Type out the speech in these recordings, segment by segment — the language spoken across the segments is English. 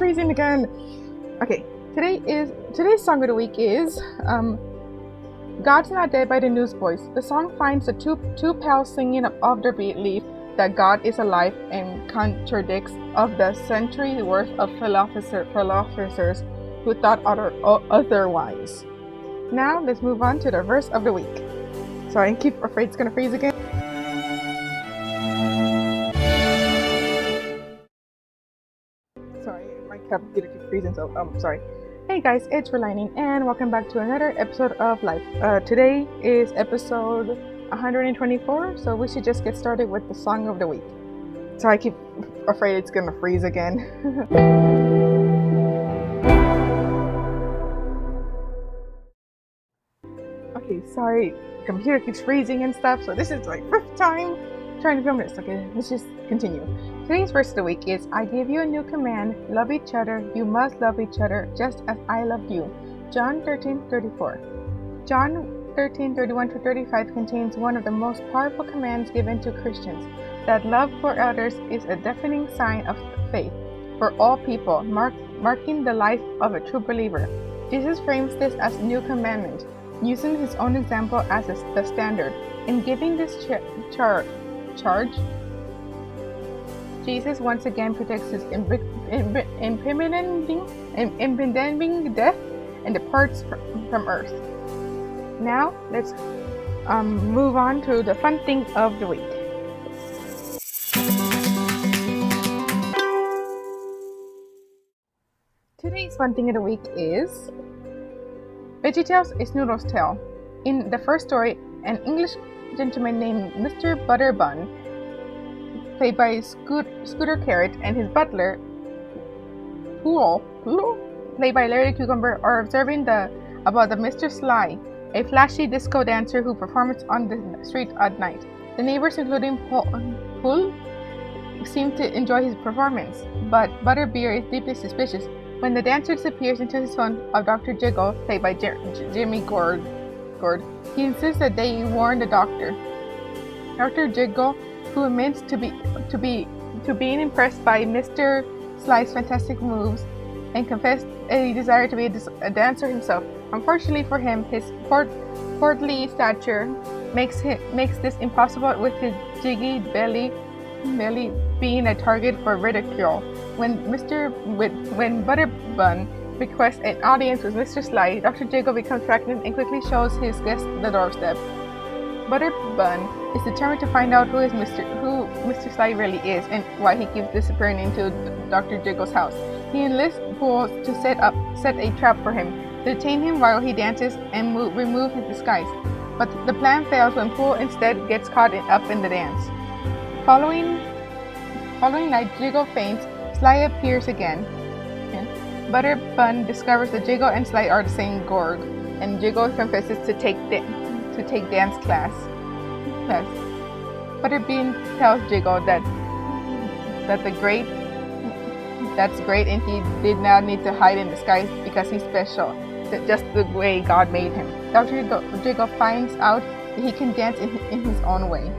freezing again. Okay, today's song of the week is God's Not Dead by the Newsboys. The song finds the two pals singing of their belief that God is alive and contradicts of the century worth of philosophers who thought otherwise. Now let's move on to the verse of the week. Sorry, I keep afraid it's gonna freeze again. Sorry, my computer keeps freezing, so sorry. Hey guys, it's Relining, and welcome back to another episode of Life. Today is episode 124, so we should just get started with the song of the week. Sorry, I keep afraid it's gonna freeze again. Okay, sorry, computer keeps freezing and stuff, so this is like 5th time trying to film this. Okay, let's just continue. Today's verse of the week is, I give you a new command, love each other, you must love each other just as I loved you. John 13:34. John 13:31-35 contains one of the most powerful commands given to Christians, that love for others is a defining sign of faith for all people, marking the life of a true believer. Jesus frames this as a new commandment, using his own example as the standard. In giving this charge, Jesus once again predicts his impending death and departs from earth. Now, let's move on to the fun thing of the week. Today's fun thing of the week is VeggieTales, a Snoodle's tale. In the first story, an English gentleman named Mr. Butterbun, played by Scooter Carrot, and his butler, Pool, played by Larry Cucumber, are observing about the Mr. Sly, a flashy disco dancer who performs on the street at night. The neighbors, including Pool, seem to enjoy his performance, but Butterbeer is deeply suspicious when the dancer disappears into his phone of Dr. Jiggle, played by Jimmy Gord. He insists that they warn the doctor. Dr. Jiggle, who admits to being impressed by Mr. Sly's fantastic moves, and confessed a desire to be a dancer himself. Unfortunately for him, his portly stature makes this impossible, with his jiggy belly being a target for ridicule. When Butterbun requests an audience with Mr. Sly, Dr. Jiggle becomes pregnant and quickly shows his guest the doorstep. Butterbun is determined to find out who Mr. Sly really is and why he keeps disappearing into Dr. Jiggle's house. He enlists Pool to set a trap for him, to detain him while he dances and remove his disguise. But the plan fails when Pool instead gets caught up in the dance. Following night, Jiggle faints. Sly appears again. Butterbun discovers that Jiggle and Sly are the same Gorg, and Jiggle confesses to take dance class. Butterbean tells Jiggle that's great, and he did not need to hide in disguise because he's special, just the way God made him. Dr. Jiggle finds out that he can dance in his own way.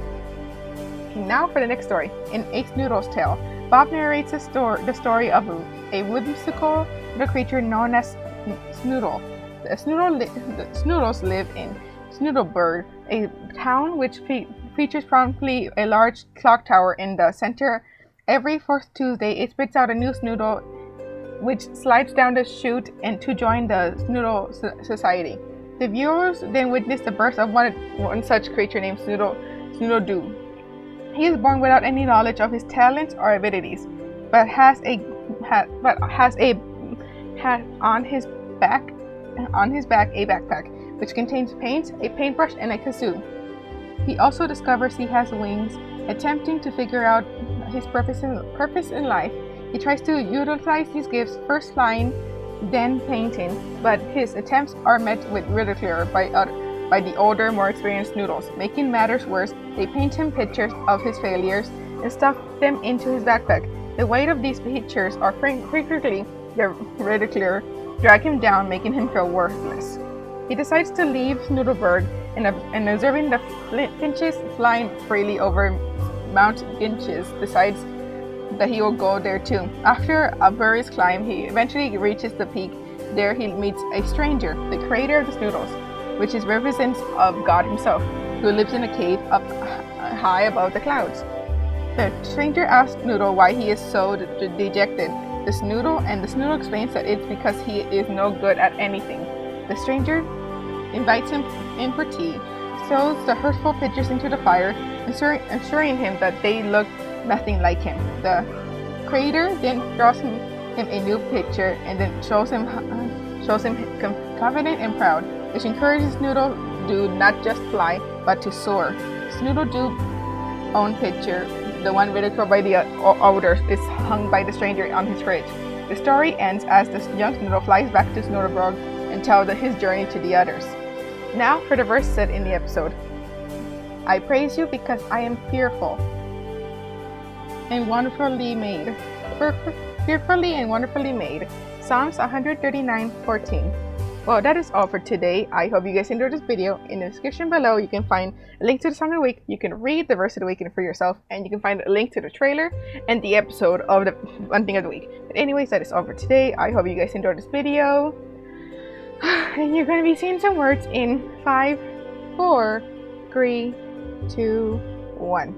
Okay, now for the next story. In A Snoodle's Tale, Bob narrates the story of a whimsical little creature known as Snoodle. The Snoodles live in Snoodleburg, a town which features prominently a large clock tower in the center. Every 4th Tuesday, it spits out a new Snoodle, which slides down the chute and to join the Snoodle Society. The viewers then witness the birth of one such creature named Snoodle. He is born without any knowledge of his talents or abilities, but has on his back a backpack which contains paints, a paintbrush, and a kazoo. He also discovers he has wings. Attempting to figure out his purpose in life, he tries to utilize these gifts, first flying, then painting, but his attempts are met with ridicule by the older, more experienced Noodles. Making matters worse, they paint him pictures of his failures and stuff them into his backpack. The weight of these pictures, or frequently the ridicule, drag him down, making him feel worthless. He decides to leave Snoodleburg and observing the finches flying freely over Mount Ginches, decides that he will go there too. After a various climb, he eventually reaches the peak. There he meets a stranger, the creator of the Snoodles, which is represents of God himself, who lives in a cave up high above the clouds. The stranger asks Snoodle why he is so dejected. The Snoodle explains that it's because he is no good at anything. The stranger invites him in for tea, throws the hurtful pictures into the fire, assuring him that they look nothing like him. The creator then draws him a new picture and then shows him confident and proud, which encourages Snoodle to not just fly but to soar. Snoodle do own picture, the one ridiculed by the others, is hung by the stranger on his fridge. The story ends as the young Snoodle flies back to Snoodlebrog and tells his journey to the others. Now for the verse said in the episode. I praise you because I am fearful and wonderfully made. Fearfully and wonderfully made. Psalms 139:14. Well, that is all for today. I hope you guys enjoyed this video. In the description below, you can find a link to the song of the week. You can read the verse of the week for yourself, and you can find a link to the trailer and the episode of the one thing of the week. But anyways, that is all for today. I hope you guys enjoyed this video. And you're going to be seeing some words in 5, 4, 3, 2, 1.